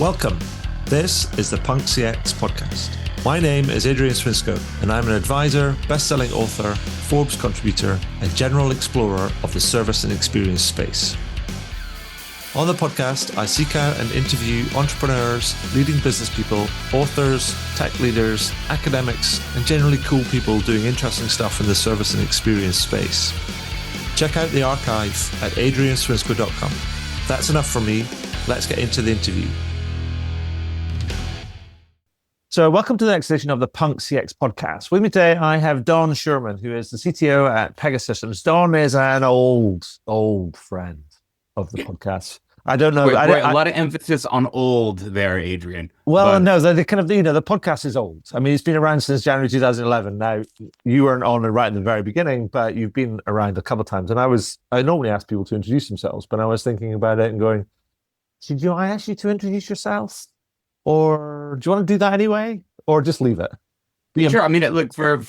Welcome. This is the Punk CX podcast. My name is Adrian Swinsko, and I'm an advisor, best-selling author, Forbes contributor, and general explorer of the service and experience space. On the podcast, I seek out and interview entrepreneurs, leading business people, authors, tech leaders, academics, and generally cool people doing interesting stuff in the service and experience space. Check out the archive at adrianswinsko.com. That's enough for me. Let's get into the interview. So welcome to the next edition of the Punk CX podcast. With me today, I have Don Schuerman, who is the CTO at Pega. Don is an old friend of the podcast. I don't know. A lot of emphasis on old there, Adrian. Well, no, the kind of, the podcast is old. I mean, it's been around since January 2011. Now, you weren't on it right at the very beginning, but you've been around a couple of times. And I normally ask people to introduce themselves, but I was thinking about it and going, should I ask you to introduce yourself? Or do you want to do that anyway? Or just leave it? Sure. I mean, look, for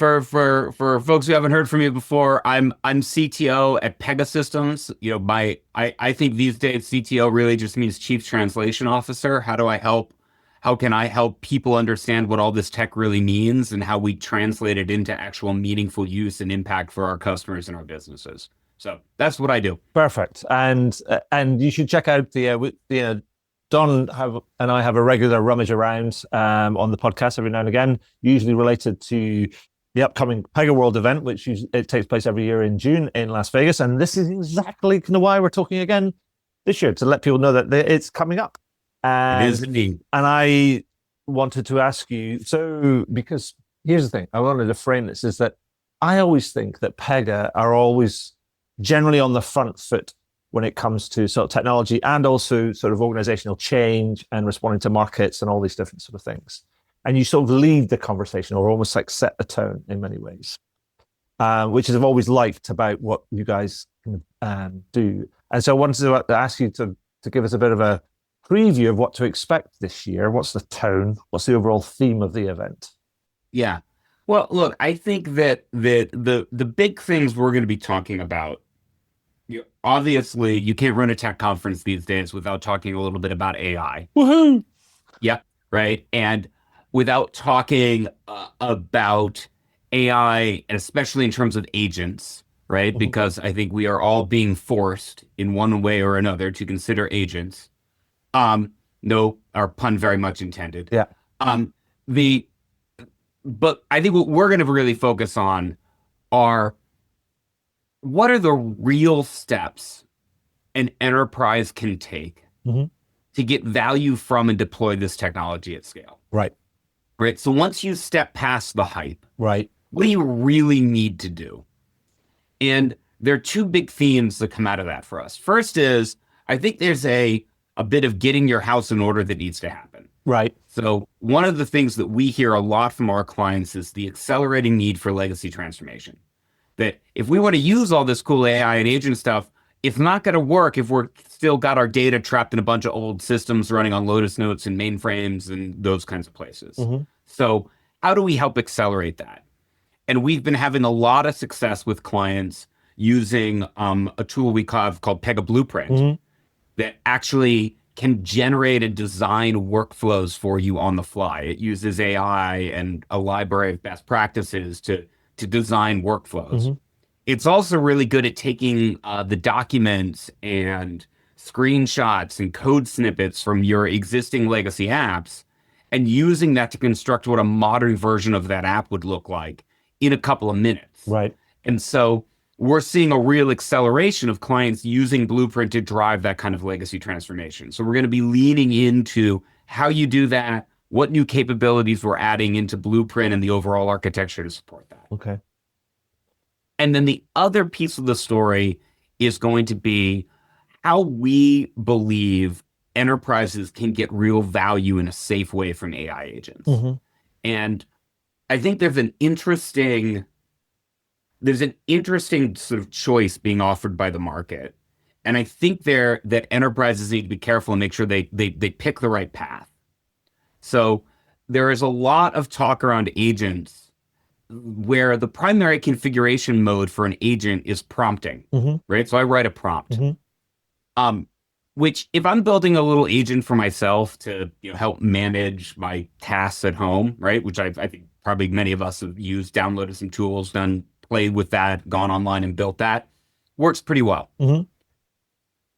folks who haven't heard from me before, I'm CTO at Pega Systems. I think these days CTO really just means Chief Translation Officer. How can I help people understand what all this tech really means and how we translate it into actual meaningful use and impact for our customers and our businesses? So that's what I do. Perfect. And you should check out Don and I have a regular rummage around on the podcast every now and again, usually related to the upcoming Pega World event, which it takes place every year in June in Las Vegas. And this is exactly kind of why we're talking again this year, to let people know that it's coming up. It is indeed. And I wanted to ask you, because here's the thing, I wanted to frame this, is that I always think that Pega are always generally on the front foot when it comes to sort of technology and also sort of organizational change and responding to markets and all these different sort of things. And you sort of lead the conversation or almost like set the tone in many ways, which I've always liked about what you guys do. And so I wanted to ask you to give us a bit of a preview of what to expect this year. What's the tone? What's the overall theme of the event? Yeah. Well, look, I think that the big things we're going to be talking about, obviously, you can't run a tech conference these days without talking a little bit about AI. Woohoo! Yeah, right. And without talking about AI, and especially in terms of agents, right? Mm-hmm. Because I think we are all being forced in one way or another to consider agents. No, our pun very much intended. Yeah. But I think what we're going to really focus on are what are the real steps an enterprise can take to get value from and deploy this technology at scale? Right. Right. So once you step past the hype, right, what do you really need to do? And there are two big themes that come out of that for us. First is, I think there's a bit of getting your house in order that needs to happen. Right. So one of the things that we hear a lot from our clients is the accelerating need for legacy transformation. That if we want to use all this cool AI and agent stuff, it's not going to work if we're still got our data trapped in a bunch of old systems running on Lotus Notes and mainframes and those kinds of places. Mm-hmm. So how do we help accelerate that? And we've been having a lot of success with clients using a tool we have called Pega Blueprint that actually can generate and design workflows for you on the fly. It uses AI and a library of best practices to design workflows. Mm-hmm. It's also really good at taking the documents and screenshots and code snippets from your existing legacy apps and using that to construct what a modern version of that app would look like in a couple of minutes. Right. And so we're seeing a real acceleration of clients using Blueprint to drive that kind of legacy transformation. So we're going to be leaning into how you do that, what new capabilities we're adding into Blueprint and the overall architecture to support that. Okay. And then the other piece of the story is going to be how we believe enterprises can get real value in a safe way from AI agents. Mm-hmm. And I think there's an interesting sort of choice being offered by the market. And I think that enterprises need to be careful and make sure they pick the right path. So there is a lot of talk around agents where the primary configuration mode for an agent is prompting, right? So I write a prompt. Mm-hmm. which if I'm building a little agent for myself to help manage my tasks at home, right? Which I think probably many of us have used, downloaded some tools, done played with that, gone online and built that, works pretty well. Mm-hmm.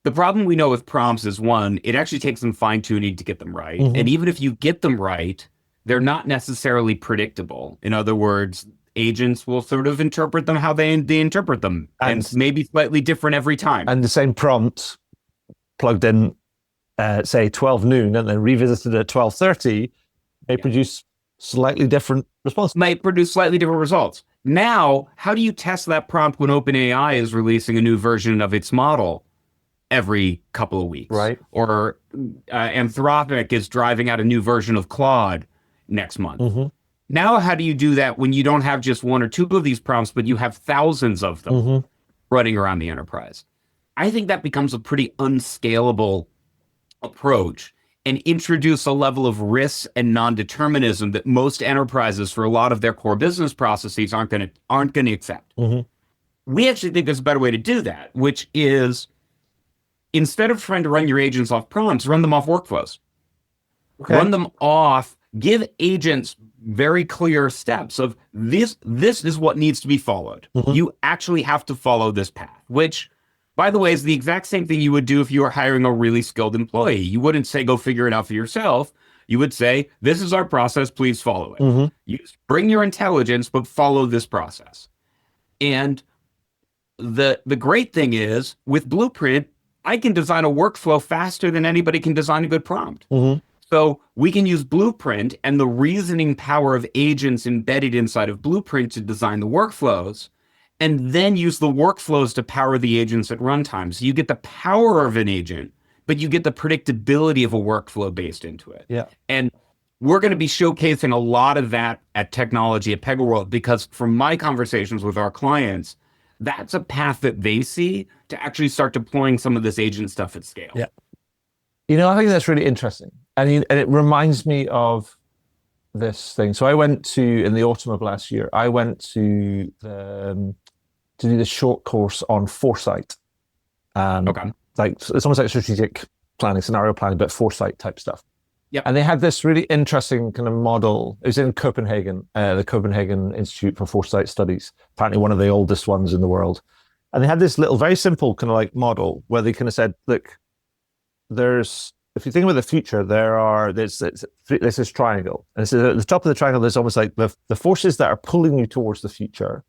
The problem we know with prompts is one, it actually takes some fine tuning to get them right. Mm-hmm. And even if you get them right, they're not necessarily predictable. In other words, agents will sort of interpret them how they interpret them and maybe slightly different every time. And the same prompt plugged in, say 12 noon and then revisited at 12:30 may produce slightly different responses. Might produce slightly different results. Now, how do you test that prompt when OpenAI is releasing a new version of its model every couple of weeks? Right. Or Anthropic is driving out a new version of Claude next month. Mm-hmm. Now, how do you do that when you don't have just one or two of these prompts, but you have thousands of them running around the enterprise? I think that becomes a pretty unscalable approach and introduce a level of risk and non-determinism that most enterprises, for a lot of their core business processes, aren't going to accept. Mm-hmm. We actually think there's a better way to do that, which is instead of trying to run your agents off prompts, run them off workflows. Okay. Run them off. Give agents very clear steps of this is what needs to be followed. Mm-hmm. You actually have to follow this path, which, by the way, is the exact same thing you would do if you were hiring a really skilled employee. You wouldn't say, go figure it out for yourself. You would say, this is our process, please follow it. Mm-hmm. Bring your intelligence, but follow this process. And the great thing is, with Blueprint, I can design a workflow faster than anybody can design a good prompt. Mm-hmm. So we can use Blueprint and the reasoning power of agents embedded inside of Blueprint to design the workflows, and then use the workflows to power the agents at runtime. So you get the power of an agent, but you get the predictability of a workflow based into it. Yeah. And we're going to be showcasing a lot of that at Technology at PegaWorld, because from my conversations with our clients, that's a path that they see to actually start deploying some of this agent stuff at scale. Yeah. I think that's really interesting. And it reminds me of this thing. So I went to, in the autumn of last year, I went to do the short course on foresight. Okay. Like, it's almost like strategic planning, scenario planning, but foresight type stuff. Yeah. And they had this really interesting kind of model. It was in Copenhagen, the Copenhagen Institute for Foresight Studies, apparently one of the oldest ones in the world. And they had this little, very simple kind of like model where they kind of said, look, if you think about the future, there's this triangle. And so at the top of the triangle, there's almost like the forces that are pulling you towards the future.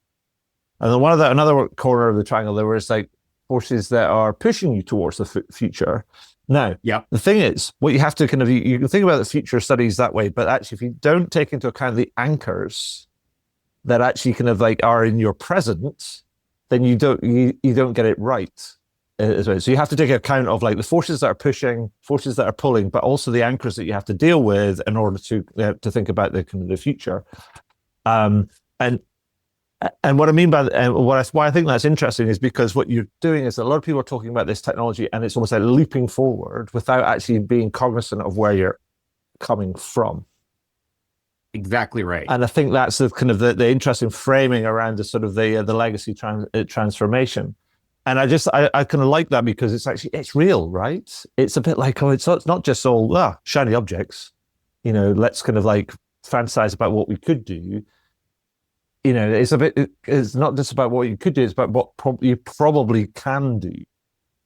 And then another corner of the triangle, there was like forces that are pushing you towards the future. Now, the thing is, what you have to kind of, you can think about the future studies that way, but actually if you don't take into account the anchors that actually kind of like are in your present, then you don't get it right as well. So you have to take account of like the forces that are pushing, forces that are pulling, but also the anchors that you have to deal with in order to think about the kind of the future. And what I mean by why I think that's interesting is because what you're doing is a lot of people are talking about this technology and it's almost like leaping forward without actually being cognizant of where you're coming from. Exactly right. And I think that's the kind of the interesting framing around the sort of the legacy transformation. And I kind of like that because it's real, right? It's a bit like, it's not just all shiny objects, let's kind of like fantasize about what we could do. It's not just about what you could do, it's about what you probably can do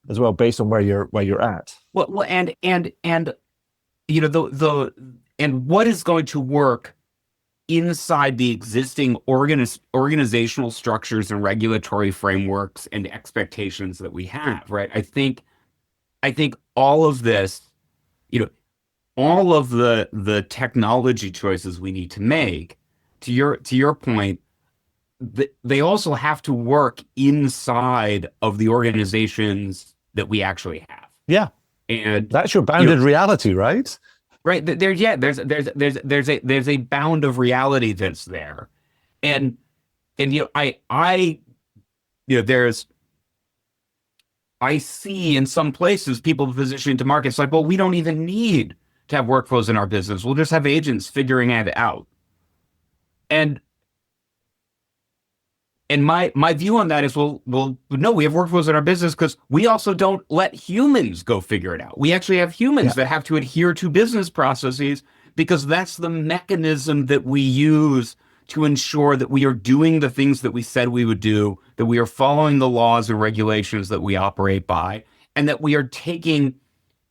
as well, based on where you're at. Well, and what is going to work inside the existing organizational structures and regulatory frameworks and expectations that we have, right? I think all of this, all of the technology choices we need to make, to your point, they also have to work inside of the organizations that we actually have. Yeah, and that's your bounded reality, right? Right. There's a bound of reality that's there, and I see in some places people positioning to markets like, well, we don't even need to have workflows in our business. We'll just have agents figuring it out. And And my view on that is, well, no, we have workflows in our business because we also don't let humans go figure it out. We actually have humans Yeah. that have to adhere to business processes because that's the mechanism that we use to ensure that we are doing the things that we said we would do, that we are following the laws and regulations that we operate by, and that we are taking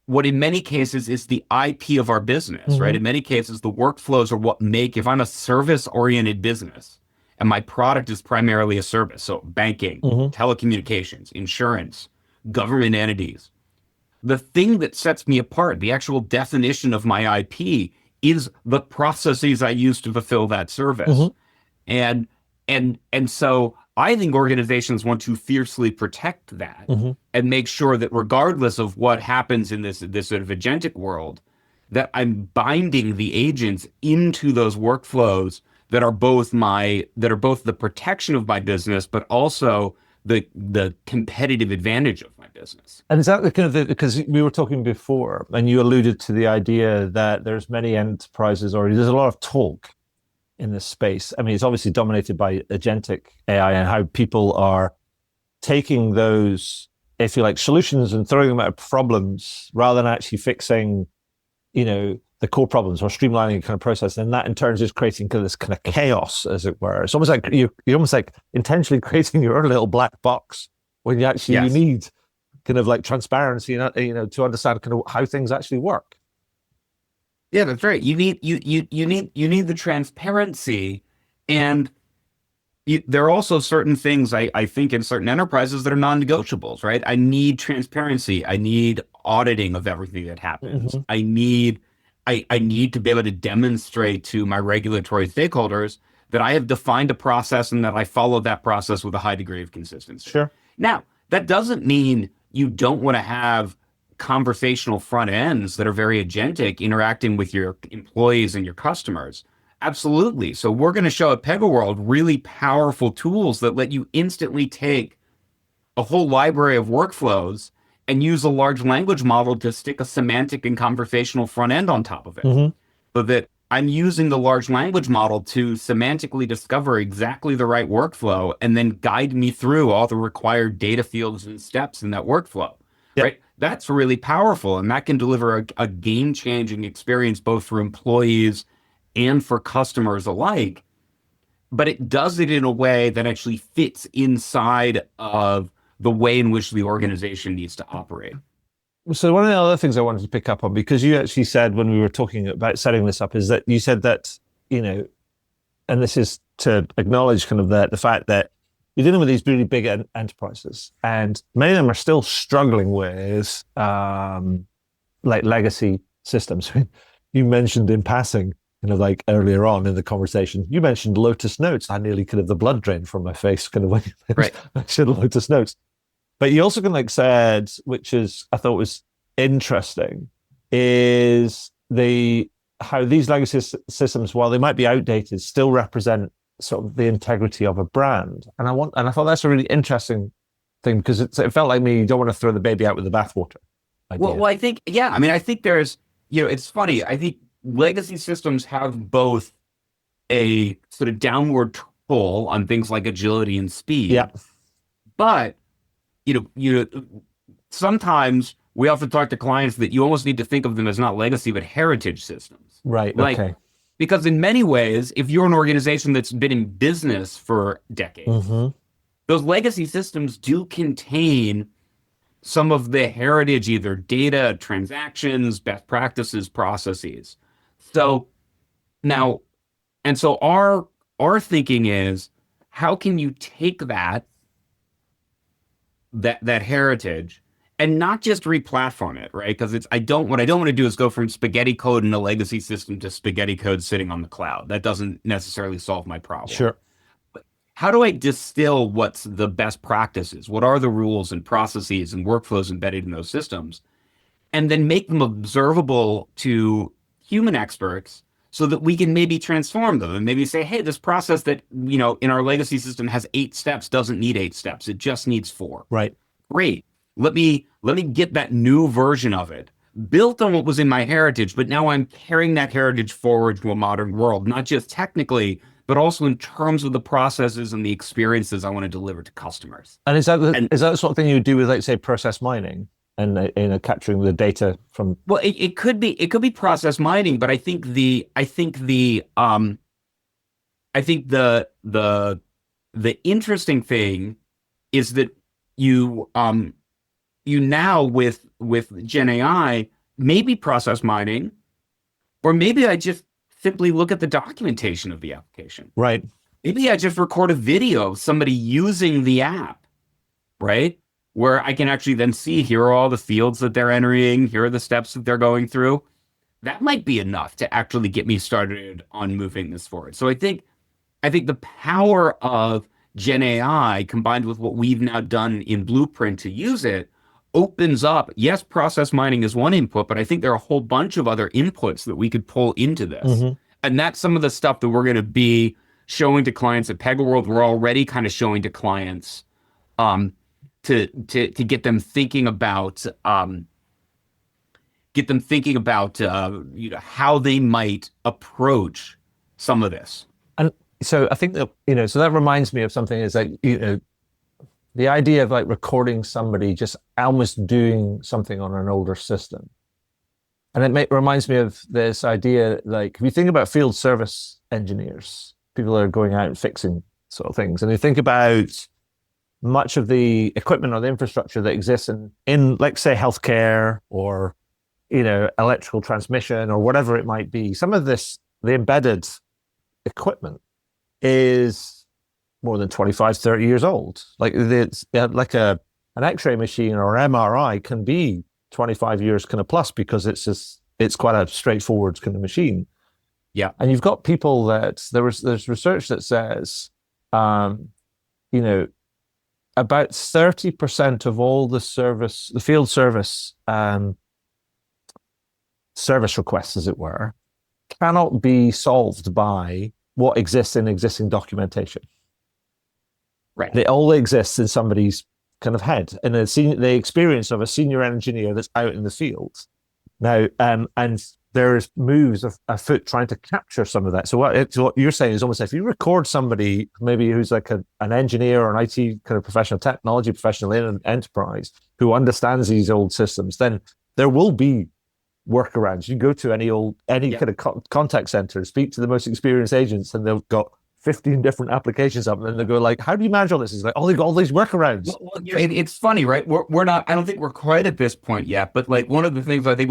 what in many cases is the IP of our business, right? Mm-hmm. In many cases, the workflows are what make, if I'm a service oriented business and my product is primarily a service, so banking, Mm-hmm. telecommunications, insurance, government entities, the thing that sets me apart, the actual definition of my IP is the processes I use to fulfill that service. Mm-hmm. And so I think organizations want to fiercely protect that Mm-hmm. and make sure that regardless of what happens in this sort of agentic world, that I'm binding the agents into those workflows that are both the protection of my business, but also the competitive advantage of my business. And is that the kind of because we were talking before, and you alluded to the idea that there's many enterprises already. There's a lot of talk in this space. I mean, it's obviously dominated by agentic AI and how people are taking those, if you like, solutions and throwing them at problems rather than actually fixing, the core problems or streamlining kind of process. And that in turn is creating kind of this kind of chaos, as it were. It's almost like you're almost like intentionally creating your own little black box when you Yes. need kind of like transparency, to understand kind of how things actually work. Yeah, that's right. You need the transparency, and there are also certain things I think in certain enterprises that are non-negotiables, right? I need transparency. I need auditing of everything that happens. Mm-hmm. I need to be able to demonstrate to my regulatory stakeholders that I have defined a process and that I follow that process with a high degree of consistency. Sure. Now, that doesn't mean you don't want to have conversational front ends that are very agentic interacting with your employees and your customers. Absolutely. So we're going to show at Pega World really powerful tools that let you instantly take a whole library of workflows and use a large language model to stick a semantic and conversational front end on top of it. Mm-hmm. So that I'm using the large language model to semantically discover exactly the right workflow and then guide me through all the required data fields and steps in that workflow. Yep. Right? That's really powerful, and that can deliver a game-changing experience both for employees and for customers alike. But it does it in a way that actually fits inside of the way in which the organization needs to operate. So one of the other things I wanted to pick up on, because you actually said when we were talking about setting this up, is that you said that, and this is to acknowledge kind of the fact that you're dealing with these really big enterprises, and many of them are still struggling with like legacy systems. You mentioned in passing, like earlier on in the conversation, you mentioned Lotus Notes. I nearly kind of the blood drained from my face kind of when you Right. mentioned Lotus Notes. But you also kind of like said, which is I thought was interesting, is how these legacy systems, while they might be outdated, still represent sort of the integrity of a brand. And I thought that's a really interesting thing because it felt like me, you don't want to throw the baby out with the bathwater. Well, I think, yeah, I mean, I think there's, it's funny. I think legacy systems have both a sort of downward pull on things like agility and speed. Yeah. But, sometimes we often talk to clients that you almost need to think of them as not legacy, but heritage systems. Right. Like, Okay. because in many ways, if you're an organization that's been in business for decades, Mm-hmm. those legacy systems do contain some of the heritage, either data, transactions, best practices, processes. So now, and so our thinking is, how can you take that heritage and not just replatform it, right? Because what I don't want to do is go from spaghetti code in a legacy system to spaghetti code sitting on the cloud. That doesn't necessarily solve my problem. Sure. How do I distill what's the best practices? What are the rules and processes and workflows embedded in those systems? And then make them observable to human experts so that we can maybe transform them and maybe say, hey, this process that, in our legacy system has 8 steps doesn't need 8 steps. It just needs 4. Right. Great. Let me get that new version of it built on what was in my heritage, but now I'm carrying that heritage forward to a modern world, not just technically, but also in terms of the processes and the experiences I want to deliver to customers. And is that And the sort of thing you would do with, like, say, process mining and capturing the data from? well, it could be process mining, but I think the interesting thing is that you now with Gen AI, maybe process mining, or maybe I just simply look at the documentation of the application. Right. Maybe I just record a video of somebody using the app, right? Where I can actually then see, here are all the fields that they're entering, here are the steps that they're going through. That might be enough to actually get me started on moving this forward. So I think the power of Gen AI combined with what we've now done in Blueprint to use it opens up. Yes, process mining is one input, but I think there are a whole bunch of other inputs that we could pull into this. Mm-hmm. And that's some of the stuff that we're going to be showing to clients at Pega World. We're already kind of showing to clients to get them thinking about how they might approach some of this. And so I think that, so that reminds me of something, is like, the idea of like recording somebody just almost doing something on an older system. And it reminds me of this idea, like, if you think about field service engineers, people that are going out and fixing sort of things, and you think about much of the equipment or the infrastructure that exists in like, say, healthcare or, electrical transmission or whatever it might be, some of this, the embedded equipment is more than 25, 30 years old. Like, it's like an X-ray machine or MRI can be 25 years kind of plus, because it's quite a straightforward kind of machine. Yeah. And you've got people that there's research that says, about 30% of all the field service requests, as it were, cannot be solved by what exists in existing documentation. Right. It all exists in somebody's kind of head, and the experience of a senior engineer that's out in the field now. And there's moves afoot trying to capture some of that. So what you're saying is almost, if you record somebody maybe who's like an engineer or an IT kind of professional, technology professional in an enterprise who understands these old systems, then there will be workarounds. You go to any kind of contact center, speak to the most experienced agents, and they've got 15 different applications up, and then they go like, how do you manage all this? It's like, oh, they've got all these workarounds. Well, it's funny, right? We're not, I don't think we're quite at this point yet, but like, one of the things I think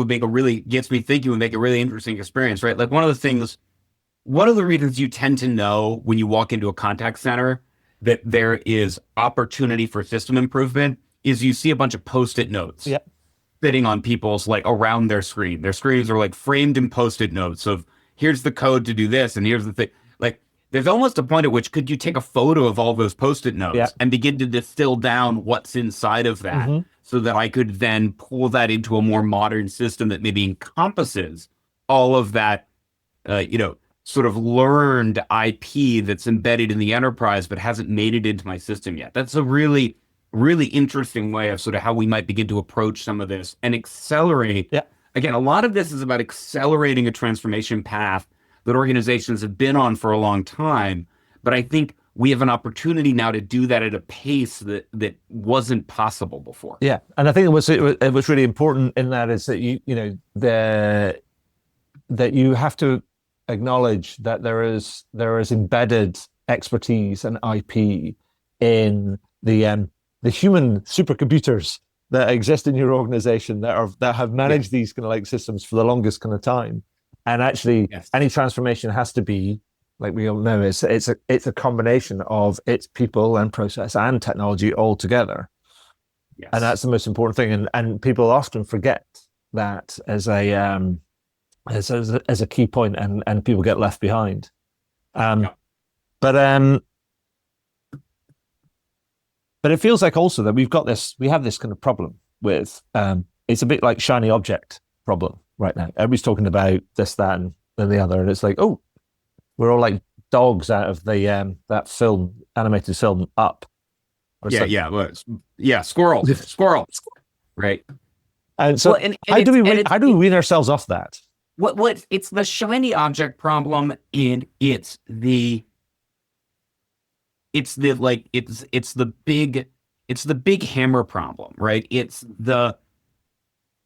gets me thinking, would make a really interesting experience, right? Like, one of the reasons you tend to know when you walk into a contact center that there is opportunity for system improvement is you see a bunch of Post-it notes sitting on people's, like, around their screen. Their screens are like framed in Post-it notes of, here's the code to do this, and here's the thing. Like, there's almost a point at which could you take a photo of all those Post-it notes and begin to distill down what's inside of that, so that I could then pull that into a more modern system that maybe encompasses all of that, sort of learned IP that's embedded in the enterprise but hasn't made it into my system yet. That's a really, really interesting way of sort of how we might begin to approach some of this and accelerate. Yeah. Again, a lot of this is about accelerating a transformation path that organizations have been on for a long time. But I think we have an opportunity now to do that at a pace that wasn't possible before. Yeah. And I think it was really important in that is that that you have to acknowledge that there is embedded expertise and IP in the human supercomputers that exist in your organization that have managed these kind of like systems for the longest kind of time. And actually, any transformation has to be, like we all know, it's a combination of its people and process and technology all together. Yes. And that's the most important thing. And people often forget that as a key point, and people get left behind. But it feels like also that we have this kind of problem with, it's a bit like shiny object problem right now. Everybody's talking about this, that, and then the other, and it's like, oh, we're all like dogs out of the that film, animated film Up. Squirrel, right? And so, how do we wean ourselves off that? What it's the shiny object problem, and it's the it's the big hammer problem, right? It's the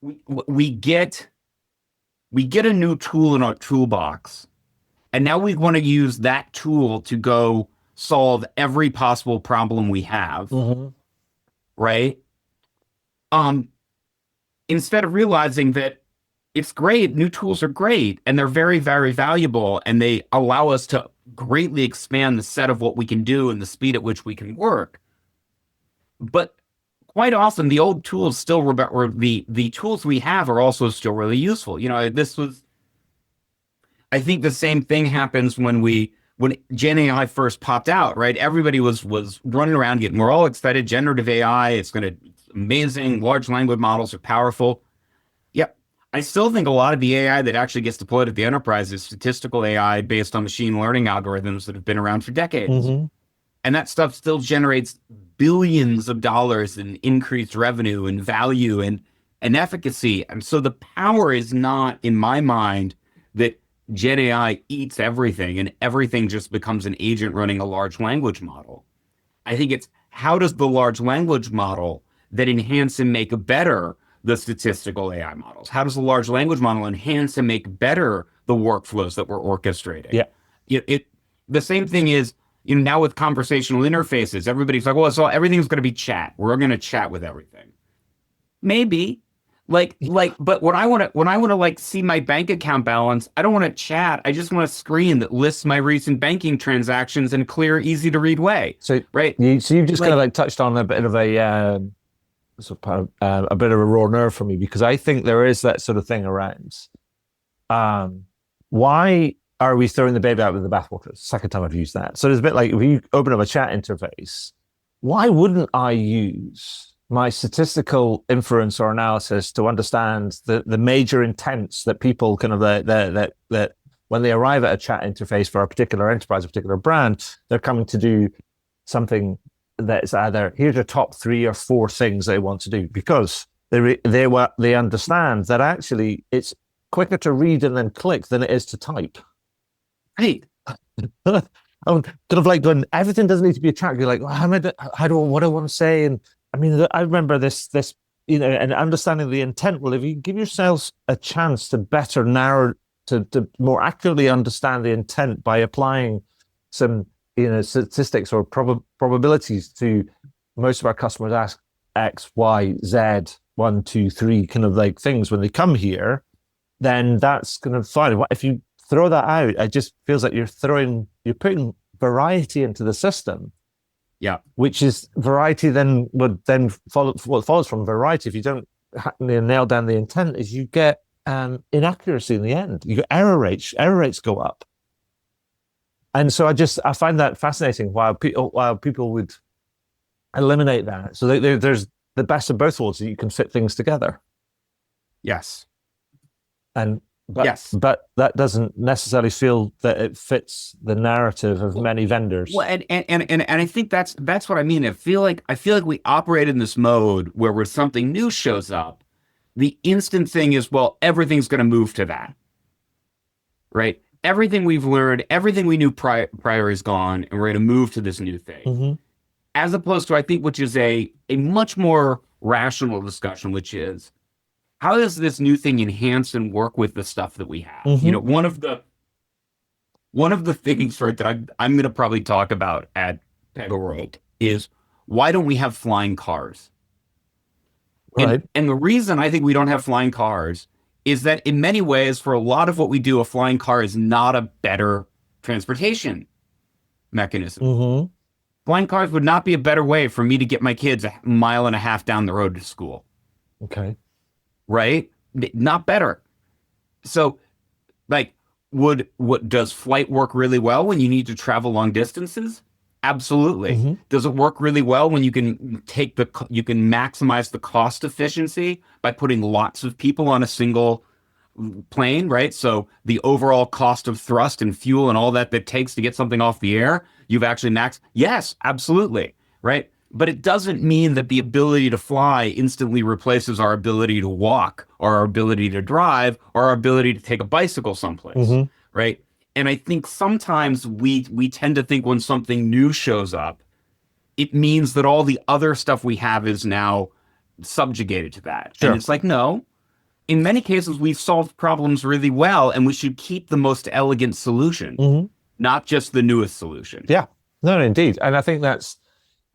we get a new tool in our toolbox, and now we want to use that tool to go solve every possible problem we have, right? Um, Instead of realizing that it's great, new tools are great, and they're very, very valuable, and they allow us to greatly expand the set of what we can do and the speed at which we can work. But quite often, the old tools still, or the tools we have are also still really useful. I think the same thing happens when Gen AI first popped out, right? Everybody was running around we're all excited. Generative AI, it's amazing. Large language models are powerful. Yep. I still think a lot of the AI that actually gets deployed at the enterprise is statistical AI based on machine learning algorithms that have been around for decades. And that stuff still generates billions of dollars in increased revenue and value and efficacy. And so the power is not, in my mind, that Gen AI eats everything and everything just becomes an agent running a large language model. I think it's how does the large language model that enhance and make better the statistical AI models? How does the large language model enhance and make better the workflows that we're orchestrating? Yeah. The same thing is, now with conversational interfaces, everybody's like, well, so everything's going to be chat. We're going to chat with everything. Maybe. But when I want to see my bank account balance, I don't want to chat. I just want a screen that lists my recent banking transactions in a clear, easy to read way. So right. You've just kind of touched on a bit of a a bit of a raw nerve for me, because I think there is that sort of thing around. Why are we throwing the baby out with the bathwater? It's the second time I've used that. So there's a bit like, if you open up a chat interface, why wouldn't I use my statistical inference or analysis to understand the major intents that people kind of that when they arrive at a chat interface for a particular enterprise, a particular brand, they're coming to do something that's either here's your top 3 or 4 things they want to do, because they understand that actually it's quicker to read and then click than it is to type. Right. I'm kind of like when everything doesn't need to be a chat. You're like, well, what do I want to say? And I mean, I remember this, and understanding the intent. Well, if you give yourselves a chance to better narrow, to more accurately understand the intent by applying some, statistics or probabilities to most of our customers ask X, Y, Z, 1, 2, 3 kind of like things when they come here, then that's kind of fine. If you throw that out, it just feels like you're putting variety into the system. Yeah, which is variety then would then follow. What follows from variety, if you don't nail down the intent, is you get inaccuracy in the end. You get error rates. Error rates go up, and so I find that fascinating. While people would eliminate that, so there's the best of both worlds, that you can fit things together. Yes, but that doesn't necessarily feel that it fits the narrative of many vendors. Well, and I think that's what I mean. I feel like we operate in this mode where when something new shows up, the instant thing is, well, everything's going to move to that, right? Everything we've learned, everything we knew prior is gone, and we're going to move to this new thing. As opposed to, I think, which is a much more rational discussion, which is, how does this new thing enhance and work with the stuff that we have? One of the things that I'm going to probably talk about at Pega World is, why don't we have flying cars? Right. And the reason I think we don't have flying cars is that in many ways, for a lot of what we do, a flying car is not a better transportation mechanism. Flying cars would not be a better way for me to get my kids 1.5 miles down the road to school. Okay. Right? Not better. So, does flight work really well when you need to travel long distances? Absolutely. Does it work really well when you can maximize the cost efficiency by putting lots of people on a single plane, right? So the overall cost of thrust and fuel and all that takes to get something off the air, you've actually yes, absolutely. Right? But it doesn't mean that the ability to fly instantly replaces our ability to walk, or our ability to drive, or our ability to take a bicycle someplace, right? And I think sometimes we tend to think when something new shows up, it means that all the other stuff we have is now subjugated to that. And Sure. it's like, no, in many cases, we've solved problems really well, and we should keep the most elegant solution, Hmm. not just the newest solution. Yeah. No, no, indeed. And I think that's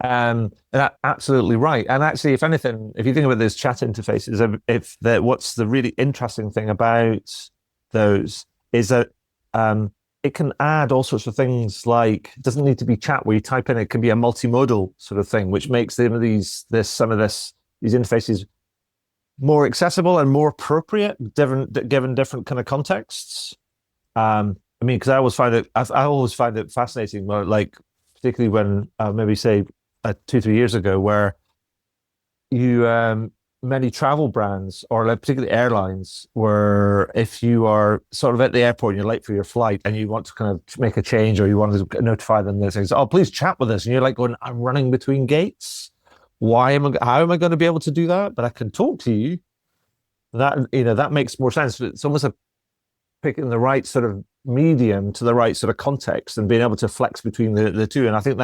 absolutely right. And actually, if anything, if you think about those chat interfaces, if that, what's the really interesting thing about those is that it can add all sorts of things. Like it doesn't need to be chat where you type in. It can be a multimodal sort of thing, which makes some of these interfaces more accessible and more appropriate, given different kind of contexts. I mean, because I always find it fascinating, like particularly when maybe say 2, 3 years ago, where you many travel brands or like particularly airlines, where if you are sort of at the airport and you're late for your flight and you want to kind of make a change or you want to notify them, they say, "Oh, please chat with us," and you're like going, "I'm running between gates. How am I going to be able to do that? But I can talk to you." That makes more sense. It's almost like picking the right sort of medium to the right sort of context and being able to flex between the two. And I think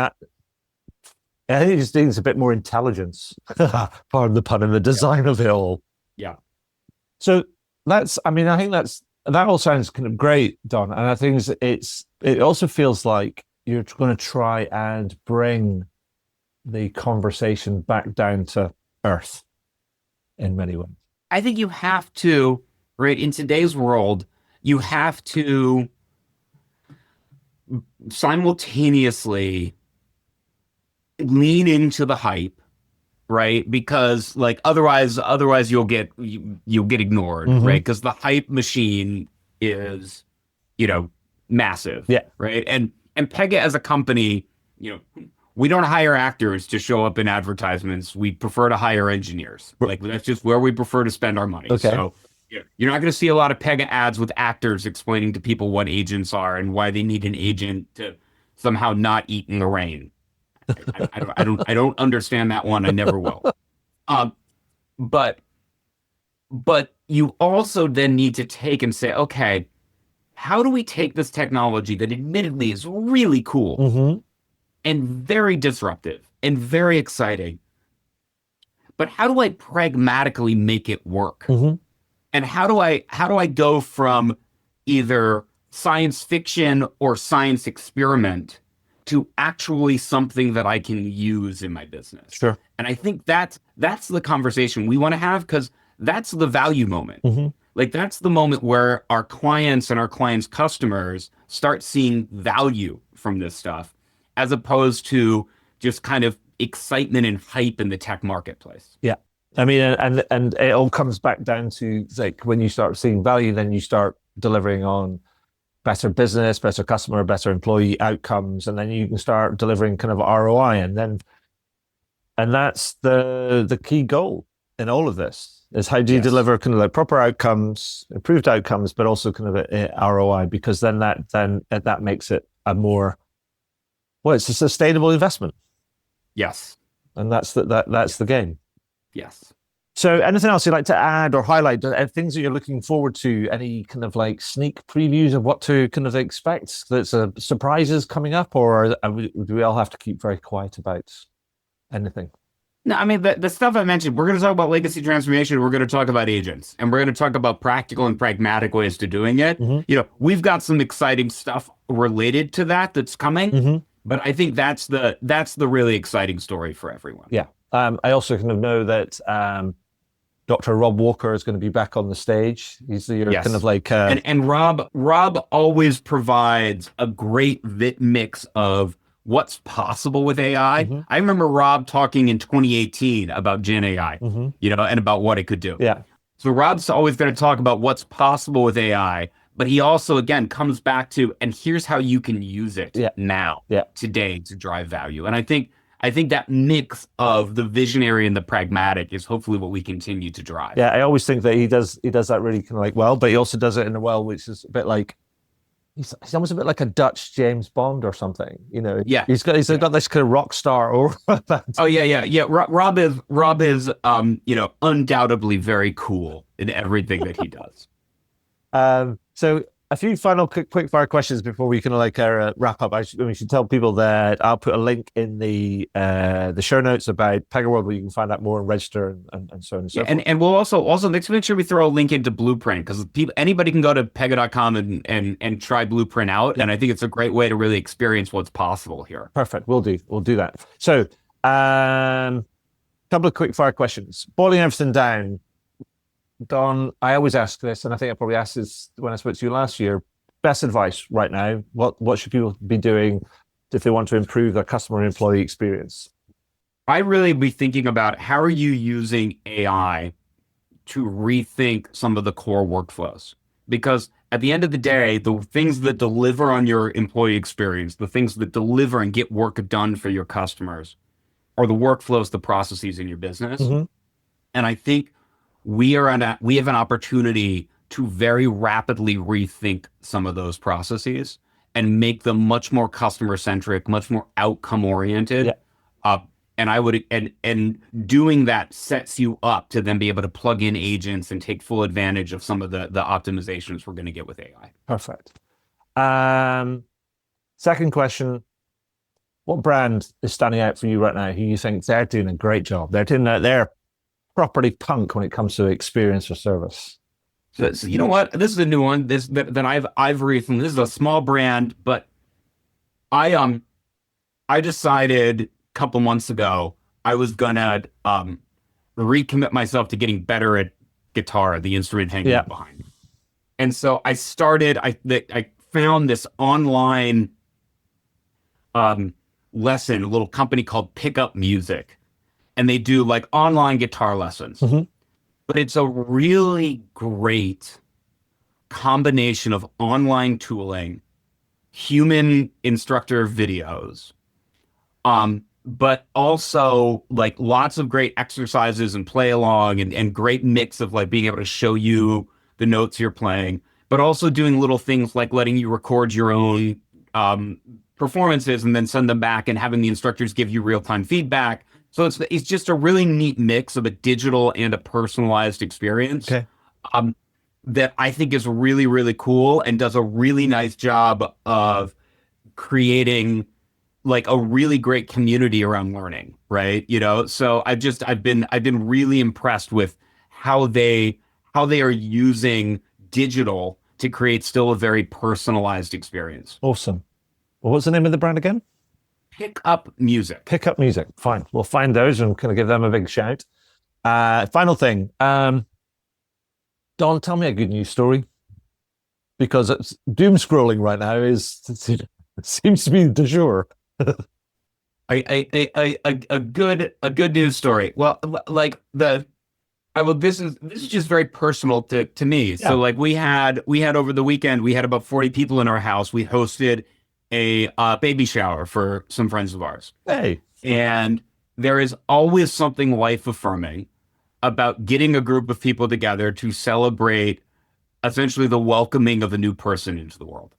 it just needs a bit more intelligence, pardon the pun, in the design of it all. Yeah. So I think that all sounds kind of great, Don. And I think it also feels like you're going to try and bring the conversation back down to earth in many ways. I think you have to, right, in today's world, you have to simultaneously lean into the hype, right? Because like otherwise you'll get ignored, Mm-hmm. right? Because the hype machine is, you know, massive, Yeah. right? And Pega as a company, you know, we don't hire actors to show up in advertisements. We prefer to hire engineers. Like that's just where we prefer to spend our money. Okay. So you're not going to see a lot of Pega ads with actors explaining to people what agents are and why they need an agent to somehow not eat in the rain. I don't understand that one. I never will. Um, but you also then need to take and say, okay, how do we take this technology that admittedly is really cool Mm-hmm. and very disruptive and very exciting, but how do I pragmatically make it work? Mm-hmm. And how do I go from either science fiction or science experiment to actually something that I can use in my business? Sure. And I think that's the conversation we want to have because that's the value moment. Mm-hmm. Like that's the moment where our clients and our clients' customers start seeing value from this stuff, as opposed to just kind of excitement and hype in the tech marketplace. Yeah. I mean, and it all comes back down to like when you start seeing value, then you start delivering on better business, better customer, better employee outcomes, and then you can start delivering kind of ROI, and that's the key goal in all of this is how do you Yes. deliver kind of like proper outcomes, improved outcomes, but also kind of a ROI because then that makes it it's a sustainable investment, Yes. and that's the game. Yes. So, anything else you'd like to add or highlight? Things that you're looking forward to? Any kind of like sneak previews of what to kind of expect? That's surprises coming up, or do we all have to keep very quiet about anything? No, I mean the stuff I mentioned. We're going to talk about legacy transformation. We're going to talk about agents, and we're going to talk about practical and pragmatic ways to doing it. Mm-hmm. You know, we've got some exciting stuff related to that's coming. Mm-hmm. But I think that's the really exciting story for everyone. Yeah. I also kind of know that Dr. Rob Walker is going to be back on the stage. He's your Yes. kind of like and Rob always provides a great mix of what's possible with AI. Mhm. I remember Rob talking in 2018 about Gen AI, Mhm. you know, and about what it could do. Yeah. So Rob's always going to talk about what's possible with AI, but he also again comes back to and here's how you can use it Yeah. now, Yeah. today to drive value. And I think that mix of the visionary and the pragmatic is hopefully what we continue to drive. Yeah, I always think that he does that really kind of like well, but he also does it in a well which is a bit like he's almost a bit like a Dutch James Bond or something, you know. Yeah. He's got this kind of rock star aura about Oh yeah. Rob is you know, undoubtedly very cool in everything that he does. So a few final quick fire questions before we can wrap up. We should tell people that I'll put a link in the show notes about PegaWorld where you can find out more and register and so on and so forth. And we'll also let's make sure we throw a link into Blueprint, because anybody can go to pega.com and try Blueprint out. And I think it's a great way to really experience what's possible here. Perfect. We'll do that. So couple of quick fire questions. Boiling everything down. Don, I always ask this, and I think I probably asked this when I spoke to you last year. Best advice right now. What should people be doing if they want to improve their customer and employee experience? I really be thinking about how are you using AI to rethink some of the core workflows? Because at the end of the day, the things that deliver on your employee experience, the things that deliver and get work done for your customers are the workflows, the processes in your business. Mm-hmm. And I think we have an opportunity to very rapidly rethink some of those processes and make them much more customer centric, much more outcome oriented. Yeah. And doing that sets you up to then be able to plug in agents and take full advantage of some of the optimizations we're going to get with AI. Perfect. Second question. What brand is standing out for you right now who you think they're doing a great job? They're properly punk when it comes to experience or service. So you know what? This is a new one. I've recently. This is a small brand, but I decided a couple months ago I was gonna recommit myself to getting better at guitar, the instrument hanging behind me. And so I started. I found this online lesson, a little company called Pick Up Music. And they do like online guitar lessons. Mm-hmm. But it's a really great combination of online tooling, human instructor videos, but also like lots of great exercises and play along and great mix of like being able to show you the notes you're playing, but also doing little things like letting you record your own performances and then send them back and having the instructors give you real-time feedback. So it's just a really neat mix of a digital and a personalized experience. Okay. That I think is really, really cool and does a really nice job of creating like a really great community around learning, right? You know, so I've been really impressed with how they are using digital to create still a very personalized experience. Awesome. What was the name of the brand again? Pick Up Music. Pick Up Music. Fine. We'll find those and kind of give them a big shout. Final thing. Don, tell me a good news story. Because it's doom scrolling right now it seems to be du jour. A good news story. Well, like this is just very personal to me. Yeah. So like we had over the weekend, we had about 40 people in our house. We hosted a baby shower for some friends of ours. Hey. And there is always something life affirming about getting a group of people together to celebrate essentially the welcoming of a new person into the world.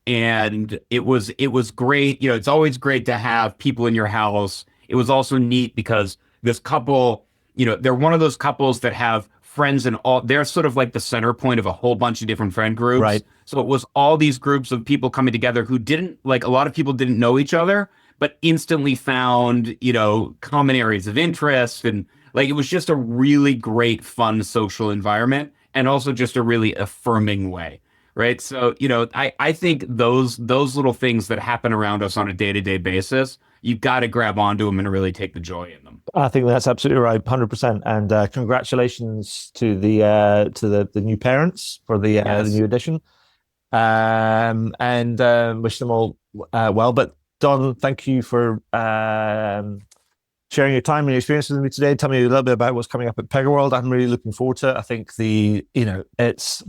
And it was great. You know, it's always great to have people in your house. It was also neat because this couple, you know, they're one of those couples that have friends and all, they're sort of like the center point of a whole bunch of different friend groups. Right. So it was all these groups of people coming together who didn't, like a lot of people didn't know each other, but instantly found, you know, common areas of interest. And like, it was just a really great, fun social environment and also just a really affirming way. Right. So, you know, I think those little things that happen around us on a day-to-day basis, you've got to grab onto them and really take the joy in them. I think that's absolutely right, 100%. And congratulations to the new parents for the new edition, and wish them all well. But Don, thank you for sharing your time and your experiences with me today. Tell me a little bit about what's coming up at PegaWorld. I'm really looking forward to it. I think it's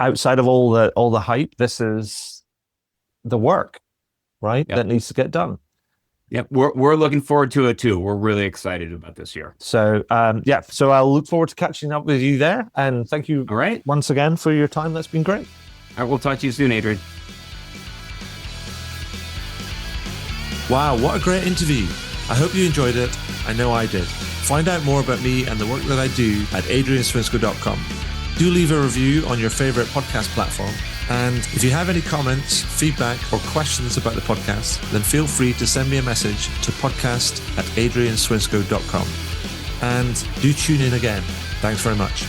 outside of all the hype, this is the work, right? Yep. That needs to get done. Yep, we're looking forward to it too. We're really excited about this year. So so I'll look forward to catching up with you there. And thank you once again for your time. That's been great. All right, we'll talk to you soon, Adrian. Wow, what a great interview. I hope you enjoyed it. I know I did. Find out more about me and the work that I do at adrianswinsco.com. Do leave a review on your favorite podcast platform. And if you have any comments, feedback, or questions about the podcast, then feel free to send me a message to podcast@adrianswinscoe.com. And do tune in again. Thanks very much.